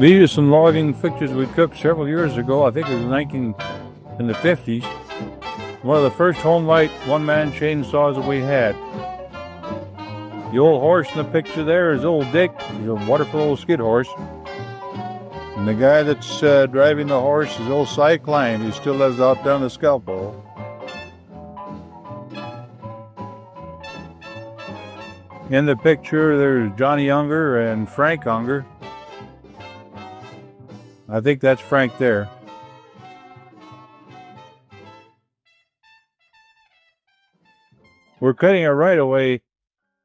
These are some logging pictures we took several years ago. I think it was in the 50s. One of the first home light one-man chainsaws that we had. The old horse in the picture there is old Dick. He's a wonderful old skid horse. And the guy that's driving the horse is old Cy Klein. He still lives out down the Scalpo. In the picture, there's Johnny Unger and Frank Unger. I think that's Frank there. We're cutting a right-of-way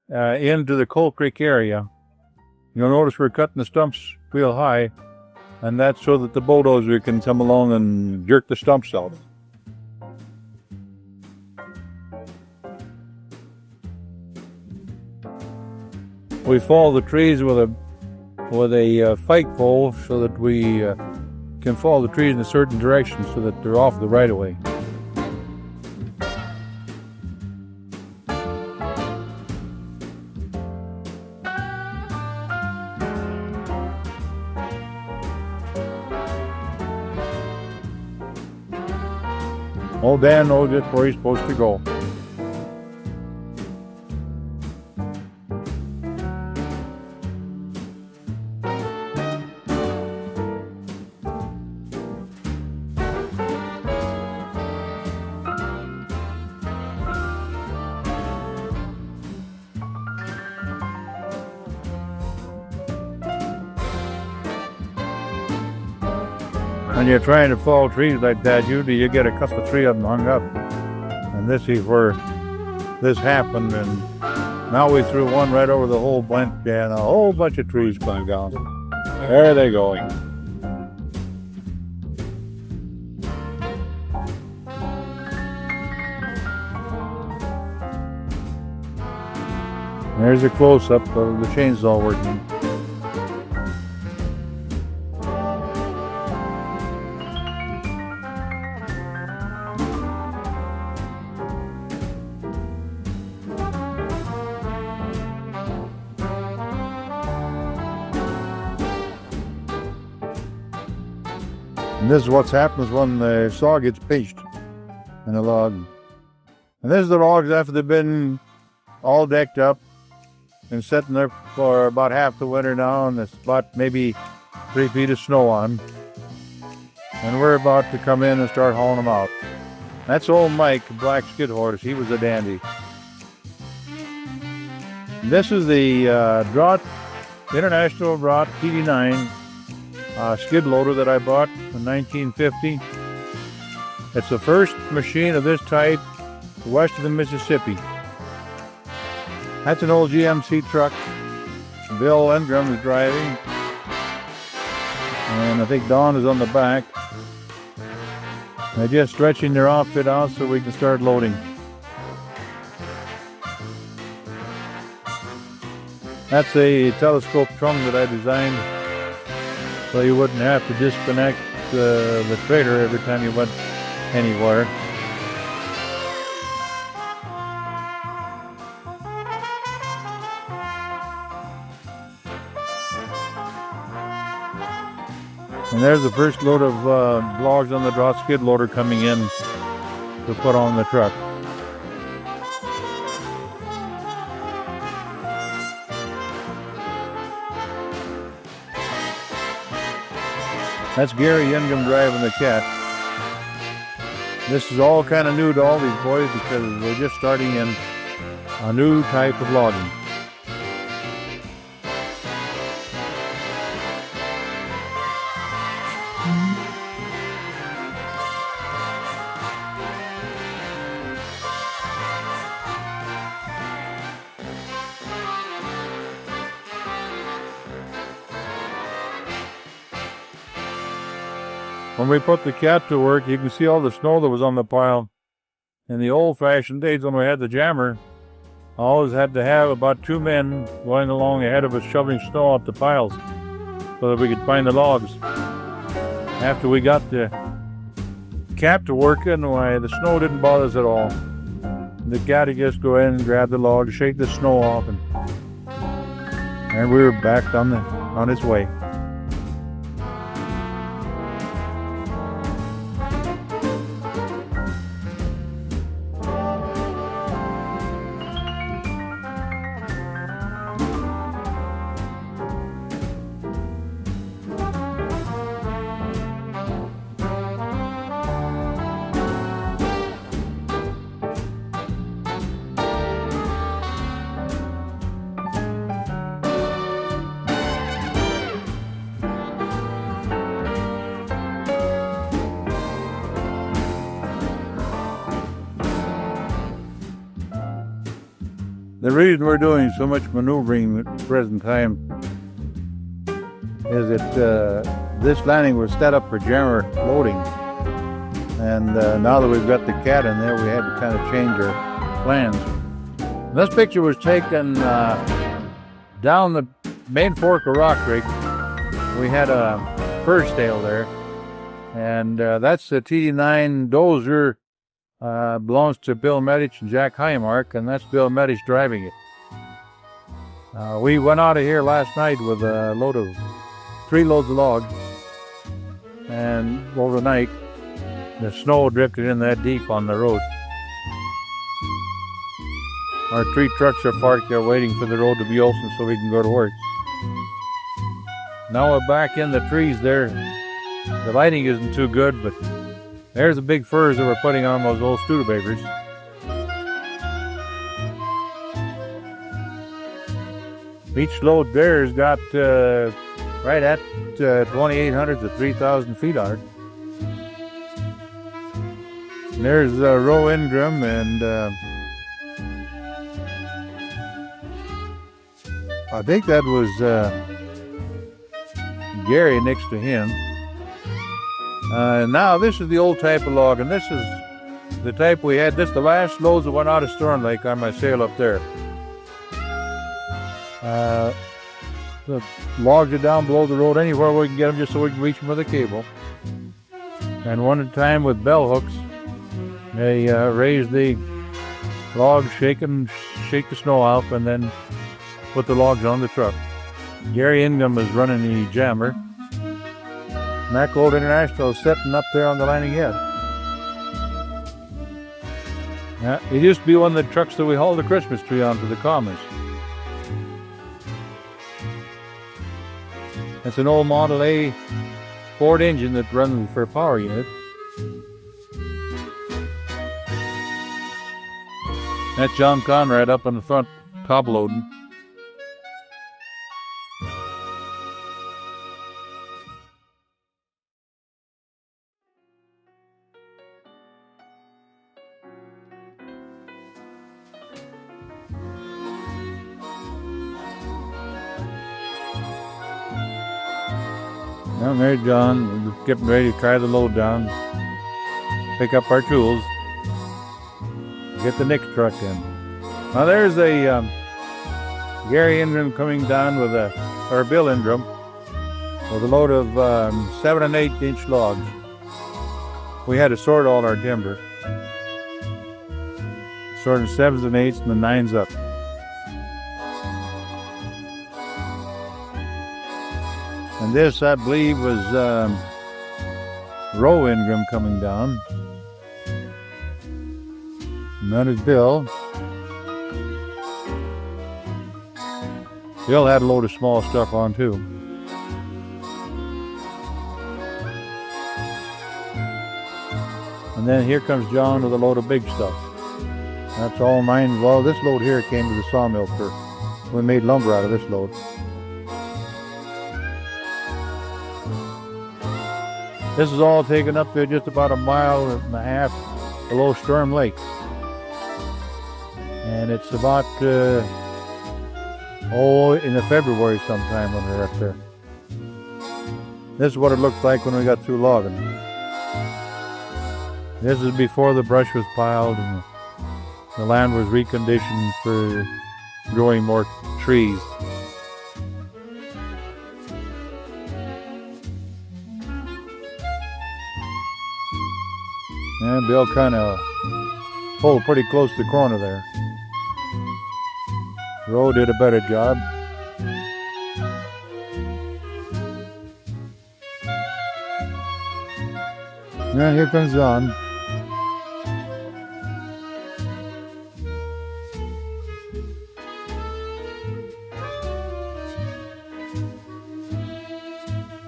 into the Coal Creek area. You'll notice we're cutting the stumps real high, and that's so that the bulldozer can come along and jerk the stumps out. We follow the trees with a pike pole so that we can follow the trees in a certain direction so that they're off the right-of-way. Old Dan knows just where he's supposed to go. When you're trying to fall trees like that, usually you get a couple of three of them hung up. And this is where this happened, and now we threw one right over the whole bunch, and a whole bunch of trees come down. There they go. There's a close-up of the chainsaw working. And this is what happens when the saw gets pinched in the log. And this is the logs after they've been all decked up and sitting there for about half the winter now, and it's about maybe 3 feet of snow on them. And we're about to come in and start hauling them out. That's old Mike, the black skid horse. He was a dandy. This is the International Draught TD9 skid loader that I bought in 1950. It's the first machine of this type west of the Mississippi. That's an old GMC truck. Bill Engrum is driving, and I think Don is on the back. They're just stretching their outfit out so we can start loading. That's a telescope trunk that I designed so you wouldn't have to disconnect the trailer every time you went anywhere. And there's the first load of logs on the draw skid loader coming in to put on the truck. That's Gary Engum driving the cat. This is all kind of new to all these boys because we're just starting in a new type of logging. When we put the cat to work, you can see all the snow that was on the pile. In the old-fashioned days when we had the jammer, I always had to have about 2 men going along ahead of us shoveling snow out the piles so that we could find the logs. After we got the cat to working, why, the snow didn't bother us at all. The cat would just go in and grab the log, shake the snow off, and we were back on its way. The reason we're doing so much maneuvering at the present time is that this landing was set up for jammer loading. And now that we've got the cat in there, we had to kind of change our plans. This picture was taken down the main fork of Rock Creek. We had a fur stale there. And that's the T9 dozer. Belongs to Bill Medich and Jack Highmark, and that's Bill Medich driving it. We went out of here last night with a load of 3 loads of logs, and overnight the snow drifted in that deep on the road. Our 3 trucks are parked there waiting for the road to be open so we can go to work. Now we're back in the trees there. The lighting isn't too good, but there's the big furs that we're putting on those old Studebakers. Each load there has got right at 2,800 to 3,000 feet on it. And there's Roe Ingram and I think that was Gary next to him. Now this is the old type of log, and this is the type we had. This is the last loads that went out of Storm Lake on my sail up there. The logs are down below the road anywhere we can get them, just so we can reach them with a cable. And one at a time with bell hooks, they raise the logs, shake the snow out, and then put the logs on the truck. Gary Ingham is running the jammer. Macleod International is sitting up there on the landing head. It used to be one of the trucks that we hauled the Christmas tree onto the commons. It's an old Model A Ford engine that runs for a power unit. That's John Conrad up in the front, top loading. Well, there's John. We're getting ready to try the load down, pick up our tools, get the next truck in. Now there's a Gary Ingram coming down with or Bill Ingram, with a load of 7 and 8 inch logs. We had to sort all our timber, sorting 7s and 8s and the 9s up. And this, I believe, was Roe Ingram coming down. And that is Bill. Bill had a load of small stuff on too. And then here comes John with a load of big stuff. That's all mine. Well, this load here came to the sawmill first. We made lumber out of this load. This is all taken up there just about 1.5 miles below Storm Lake. And it's about, in the February sometime when we're up there. This is what it looks like when we got through logging. This is before the brush was piled and the land was reconditioned for growing more trees. And Bill kind of pulled pretty close to the corner there. Roe did a better job. And here comes John.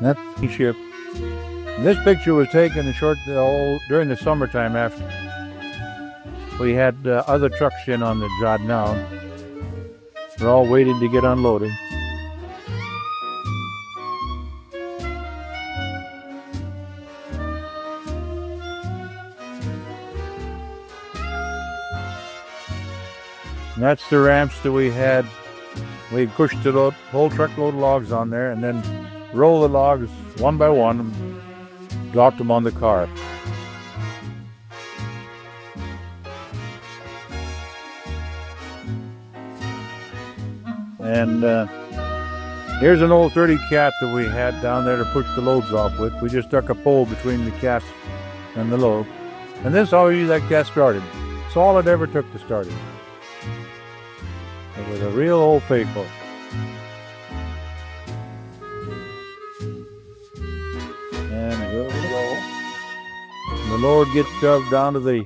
That's the ship. This picture was taken during the summertime after we had other trucks in on the job now. They're all waiting to get unloaded. And that's the ramps that we had. We pushed the whole truckload of logs on there and then roll the logs one by one and dropped them on the car. And here's an old 30 cat that we had down there to push the loads off with. We just stuck a pole between the cat and the load. And this is how that cat started. It's all it ever took to start it. It was a real old faithful. And here we go. The load gets shoved down to the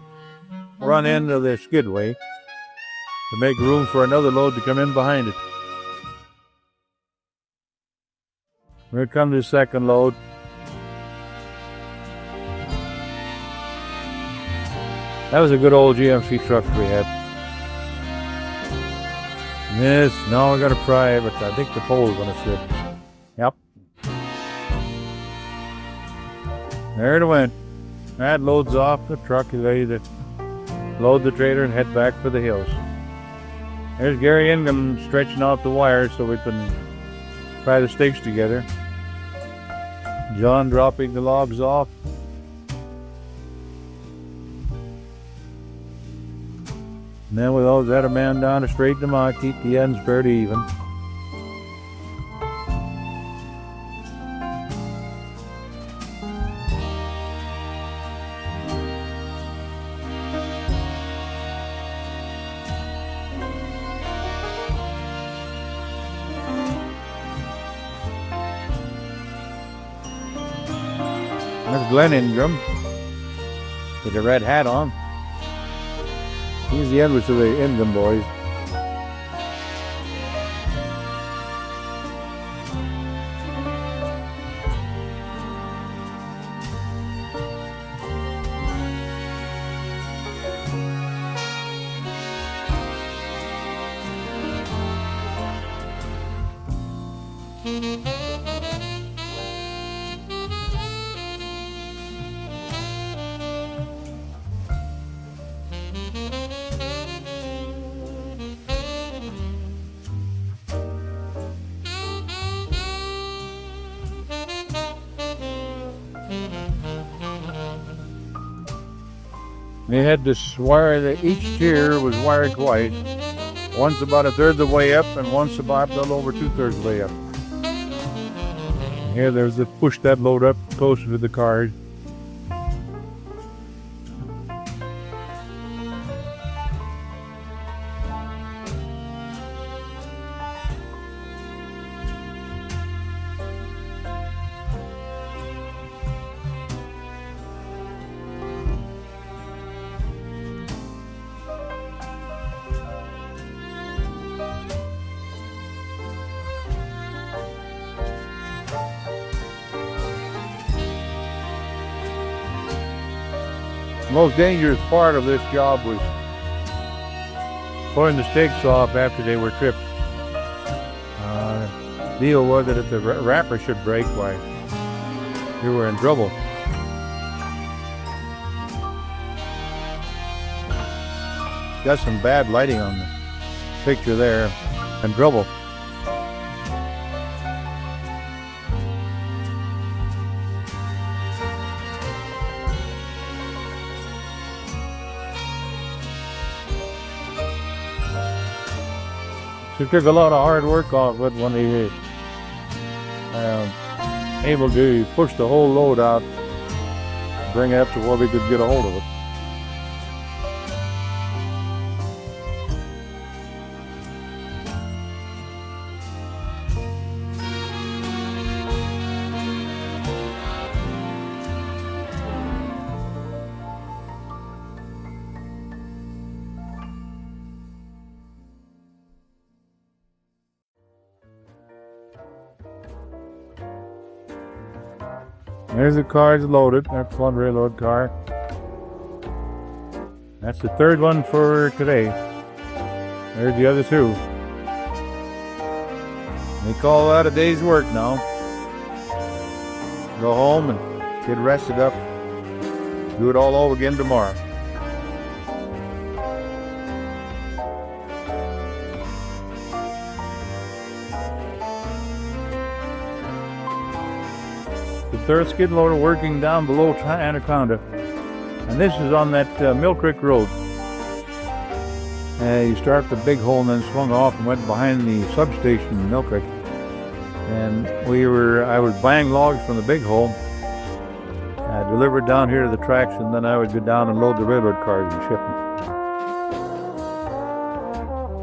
front end of the skidway to make room for another load to come in behind it. Here comes the second load. That was a good old GMC truck we had. Yes, now we're going to pry, but I think the pole's going to slip. Yep. There it went. That loads off. The truck is ready to load the trailer and head back for the hills. There's Gary Ingham stretching out the wires so we can tie the stakes together. John dropping the logs off. And then we always had a man down to straighten them out, keep the ends fairly even. That's Glenn Ingram with the red hat on. He's the eldest of the Ingham boys. They had this wire that each tier was wired twice. Once about a third of the way up and once about a little over 2/3 of the way up. And here there's the push that load up closer to the cars. The most dangerous part of this job was pulling the stakes off after they were tripped. Deal was that if the wrapper should break, why, you were in trouble. Got some bad lighting on the picture there. In trouble. It took a lot of hard work off it when he able to push the whole load out, bring it up to where we could get a hold of it. There's the cars loaded. That's one railroad car. That's the third one for today. There's the other two. They call that a day's work now. Go home and get rested up. Do it all over again tomorrow. earth skid loader working down below Anaconda. And this is on that Mill Creek Road. You start at the big hole and then swung off and went behind the substation in Mill Creek. And I was buying logs from the big hole, delivered down here to the tracks, and then I would go down and load the railroad cars and ship them.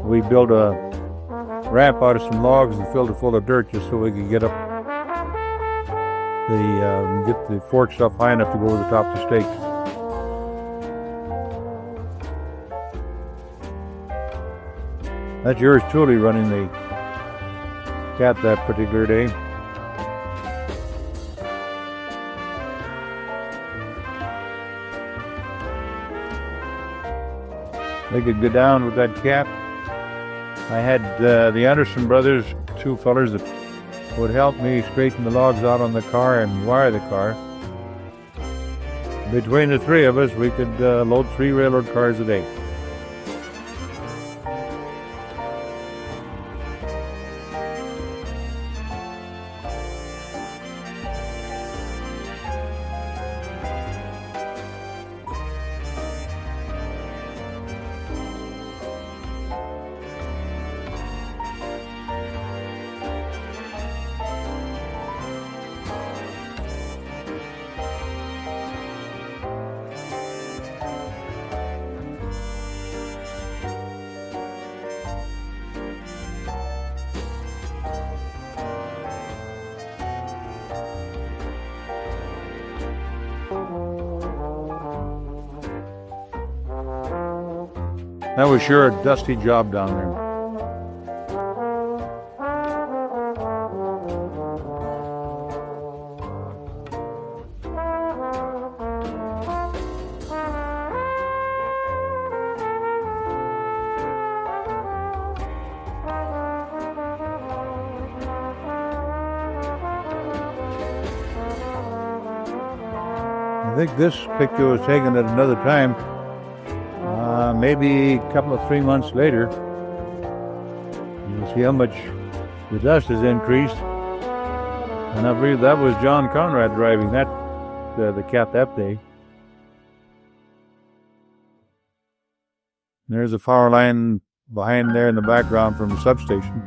We built a ramp out of some logs and filled it full of dirt just so we could get up get the forks up high enough to go over the top of the stakes. That's yours truly running the cat that particular day. They could go down with that cat. I had the Anderson brothers, two fellers that would help me straighten the logs out on the car and wire the car. Between the three of us, we could load 3 railroad cars a day. That was sure a dusty job down there. I think this picture was taken at another time. Maybe a couple of 3 months later. You'll see how much the dust has increased. And I believe that was John Conrad driving that the cat that day. There's a power line behind there in the background from the substation.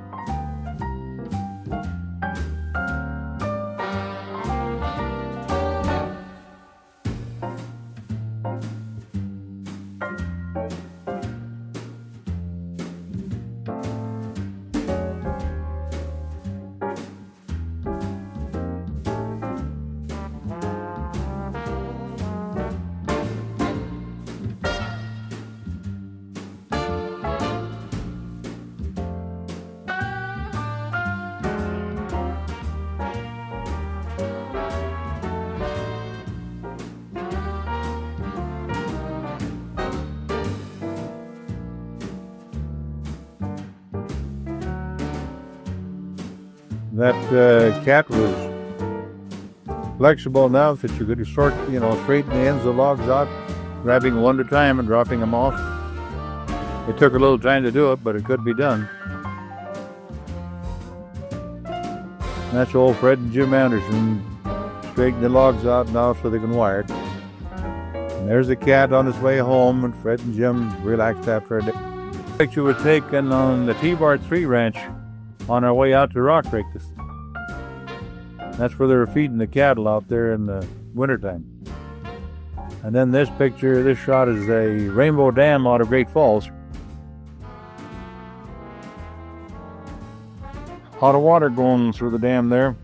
That cat was flexible enough that you could straighten the ends of the logs out, grabbing one at a time and dropping them off. It took a little time to do it, but it could be done. And that's old Fred and Jim Anderson straightening the logs out now so they can wire it. And there's the cat on his way home, and Fred and Jim relaxed after a day. The picture was taken on the T-Bar 3 ranch on our way out to Rock Creek. That's where they were feeding the cattle out there in the wintertime. And then this shot is a Rainbow Dam out of Great Falls. A lot of water going through the dam there.